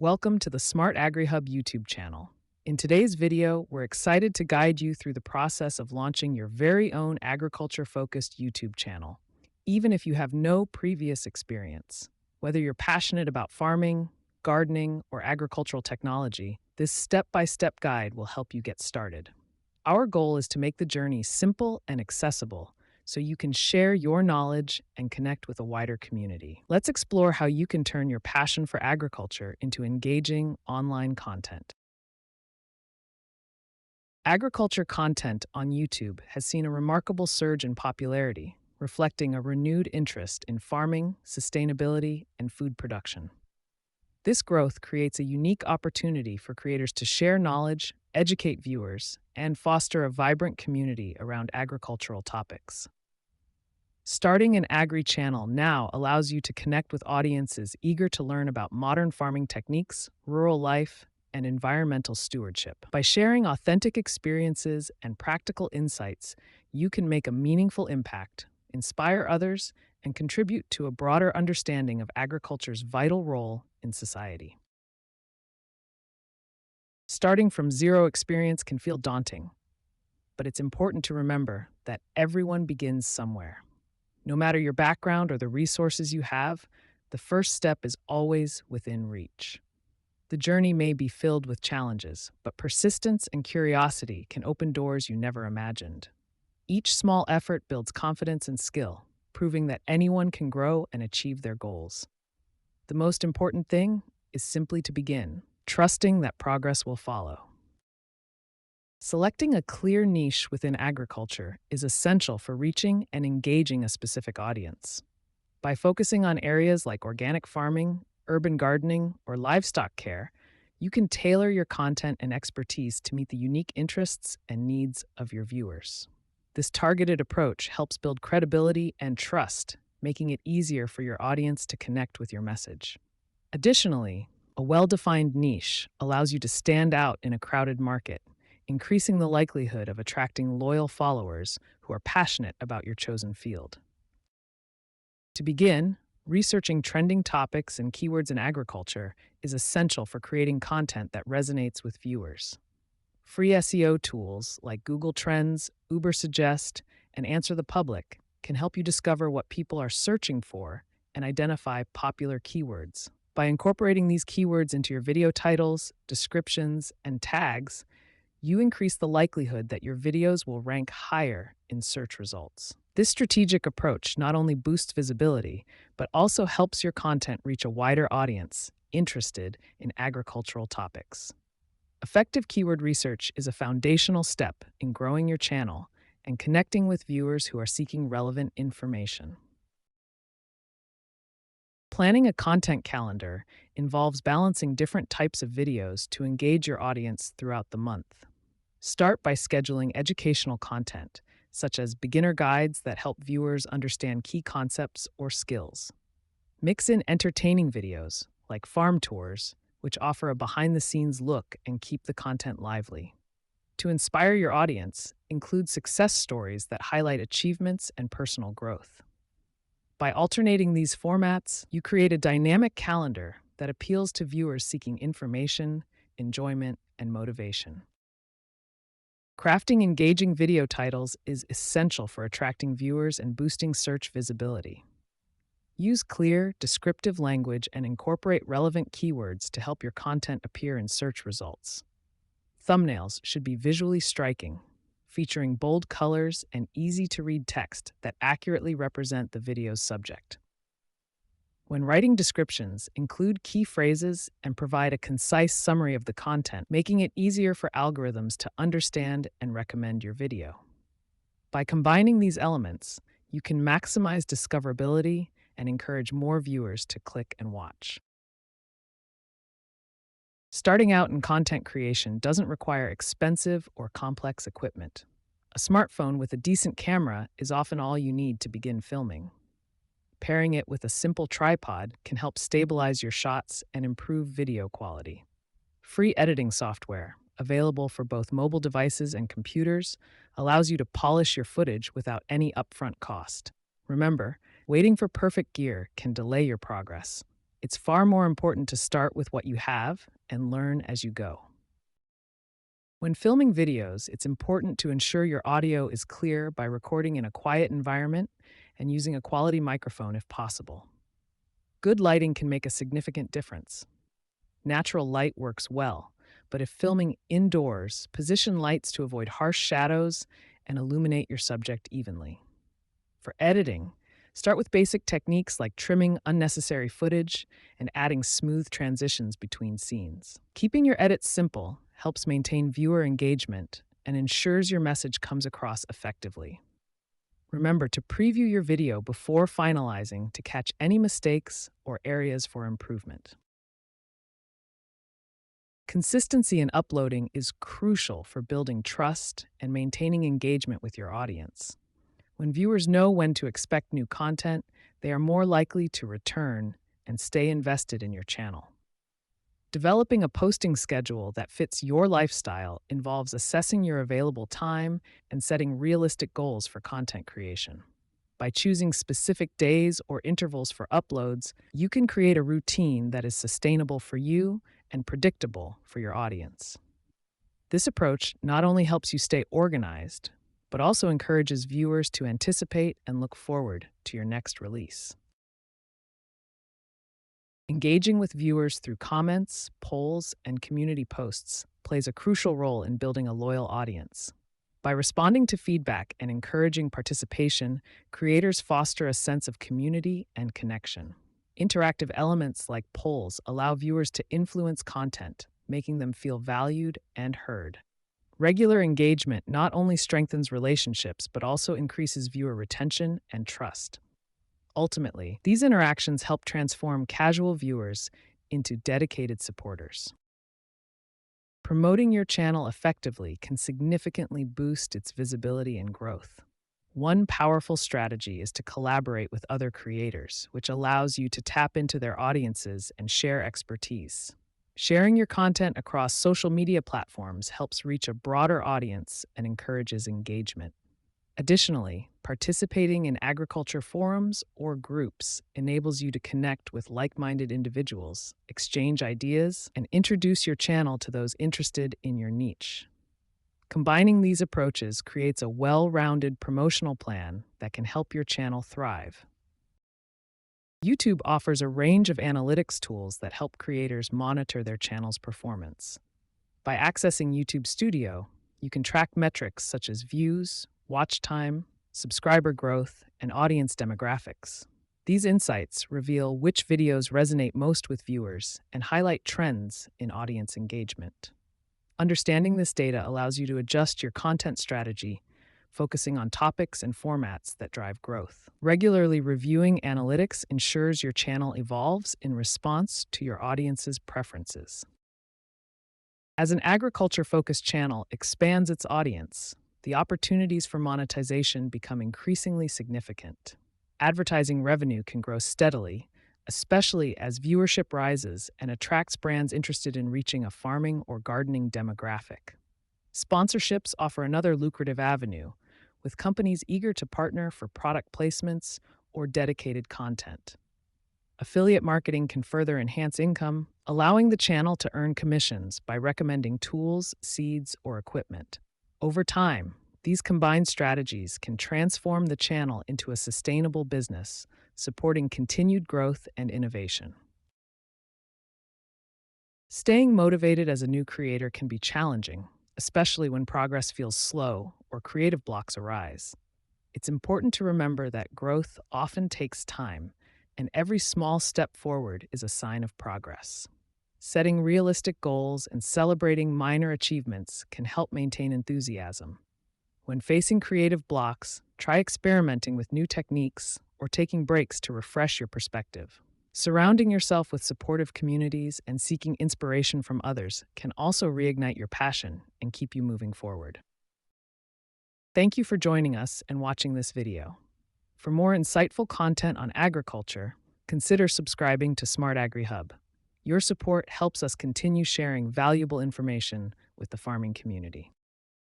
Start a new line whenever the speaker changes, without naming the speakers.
Welcome to the SMART-AGRI Hub YouTube channel. In today's video, we're excited to guide you through the process of launching your very own agriculture-focused YouTube channel, even if you have no previous experience. Whether you're passionate about farming, gardening, or agricultural technology, this step-by-step guide will help you get started. Our goal is to make the journey simple and accessible, so you can share your knowledge and connect with a wider community. Let's explore how you can turn your passion for agriculture into engaging online content. Agriculture content on YouTube has seen a remarkable surge in popularity, reflecting a renewed interest in farming, sustainability, and food production. This growth creates a unique opportunity for creators to share knowledge, educate viewers, and foster a vibrant community around agricultural topics. Starting an Agri channel now allows you to connect with audiences eager to learn about modern farming techniques, rural life, and environmental stewardship. By sharing authentic experiences and practical insights, you can make a meaningful impact, inspire others, and contribute to a broader understanding of agriculture's vital role in society. Starting from zero experience can feel daunting, but it's important to remember that everyone begins somewhere. No matter your background or the resources you have, the first step is always within reach. The journey may be filled with challenges, but persistence and curiosity can open doors you never imagined. Each small effort builds confidence and skill, proving that anyone can grow and achieve their goals. The most important thing is simply to begin, trusting that progress will follow. Selecting a clear niche within agriculture is essential for reaching and engaging a specific audience. By focusing on areas like organic farming, urban gardening, or livestock care, you can tailor your content and expertise to meet the unique interests and needs of your viewers. This targeted approach helps build credibility and trust, making it easier for your audience to connect with your message. Additionally, a well-defined niche allows you to stand out in a crowded market, increasing the likelihood of attracting loyal followers who are passionate about your chosen field. To begin, researching trending topics and keywords in agriculture is essential for creating content that resonates with viewers. Free SEO tools like Google Trends, Ubersuggest, and Answer the Public can help you discover what people are searching for and identify popular keywords. By incorporating these keywords into your video titles, descriptions, and tags, you increase the likelihood that your videos will rank higher in search results. This strategic approach not only boosts visibility, but also helps your content reach a wider audience interested in agricultural topics. Effective keyword research is a foundational step in growing your channel and connecting with viewers who are seeking relevant information. Planning a content calendar involves balancing different types of videos to engage your audience throughout the month. Start by scheduling educational content, such as beginner guides that help viewers understand key concepts or skills. Mix in entertaining videos, like farm tours, which offer a behind-the-scenes look and keep the content lively. To inspire your audience, include success stories that highlight achievements and personal growth. By alternating these formats, you create a dynamic calendar that appeals to viewers seeking information, enjoyment, and motivation. Crafting engaging video titles is essential for attracting viewers and boosting search visibility. Use clear, descriptive language and incorporate relevant keywords to help your content appear in search results. Thumbnails should be visually striking, featuring bold colors and easy-to-read text that accurately represent the video's subject. When writing descriptions, include key phrases and provide a concise summary of the content, making it easier for algorithms to understand and recommend your video. By combining these elements, you can maximize discoverability and encourage more viewers to click and watch. Starting out in content creation doesn't require expensive or complex equipment. A smartphone with a decent camera is often all you need to begin filming. Pairing it with a simple tripod can help stabilize your shots and improve video quality. Free editing software, available for both mobile devices and computers, allows you to polish your footage without any upfront cost. Remember, waiting for perfect gear can delay your progress. It's far more important to start with what you have and learn as you go. When filming videos, it's important to ensure your audio is clear by recording in a quiet environment and using a quality microphone if possible. Good lighting can make a significant difference. Natural light works well, but if filming indoors, position lights to avoid harsh shadows and illuminate your subject evenly. For editing, start with basic techniques like trimming unnecessary footage and adding smooth transitions between scenes. Keeping your edits simple helps maintain viewer engagement and ensures your message comes across effectively. Remember to preview your video before finalizing to catch any mistakes or areas for improvement. Consistency in uploading is crucial for building trust and maintaining engagement with your audience. When viewers know when to expect new content, they are more likely to return and stay invested in your channel. Developing a posting schedule that fits your lifestyle involves assessing your available time and setting realistic goals for content creation. By choosing specific days or intervals for uploads, you can create a routine that is sustainable for you and predictable for your audience. This approach not only helps you stay organized, but also encourages viewers to anticipate and look forward to your next release. Engaging with viewers through comments, polls, and community posts plays a crucial role in building a loyal audience. By responding to feedback and encouraging participation, creators foster a sense of community and connection. Interactive elements like polls allow viewers to influence content, making them feel valued and heard. Regular engagement not only strengthens relationships, but also increases viewer retention and trust. Ultimately, these interactions help transform casual viewers into dedicated supporters. Promoting your channel effectively can significantly boost its visibility and growth. One powerful strategy is to collaborate with other creators, which allows you to tap into their audiences and share expertise. Sharing your content across social media platforms helps reach a broader audience and encourages engagement. Additionally, participating in agriculture forums or groups enables you to connect with like-minded individuals, exchange ideas, and introduce your channel to those interested in your niche. Combining these approaches creates a well-rounded promotional plan that can help your channel thrive. YouTube offers a range of analytics tools that help creators monitor their channel's performance. By accessing YouTube Studio, you can track metrics such as views, watch time, subscriber growth, and audience demographics. These insights reveal which videos resonate most with viewers and highlight trends in audience engagement. Understanding this data allows you to adjust your content strategy, focusing on topics and formats that drive growth. Regularly reviewing analytics ensures your channel evolves in response to your audience's preferences. As an agriculture-focused channel expands its audience, the opportunities for monetization become increasingly significant. Advertising revenue can grow steadily, especially as viewership rises and attracts brands interested in reaching a farming or gardening demographic. Sponsorships offer another lucrative avenue, with companies eager to partner for product placements or dedicated content. Affiliate marketing can further enhance income, allowing the channel to earn commissions by recommending tools, seeds, or equipment. Over time, these combined strategies can transform the channel into a sustainable business, supporting continued growth and innovation. Staying motivated as a new creator can be challenging, especially when progress feels slow or creative blocks arise. It's important to remember that growth often takes time, and every small step forward is a sign of progress. Setting realistic goals and celebrating minor achievements can help maintain enthusiasm. When facing creative blocks, try experimenting with new techniques or taking breaks to refresh your perspective. Surrounding yourself with supportive communities and seeking inspiration from others can also reignite your passion and keep you moving forward. Thank you for joining us and watching this video. For more insightful content on agriculture, consider subscribing to SMART-AGRI Hub. Your support helps us continue sharing valuable information with the farming community.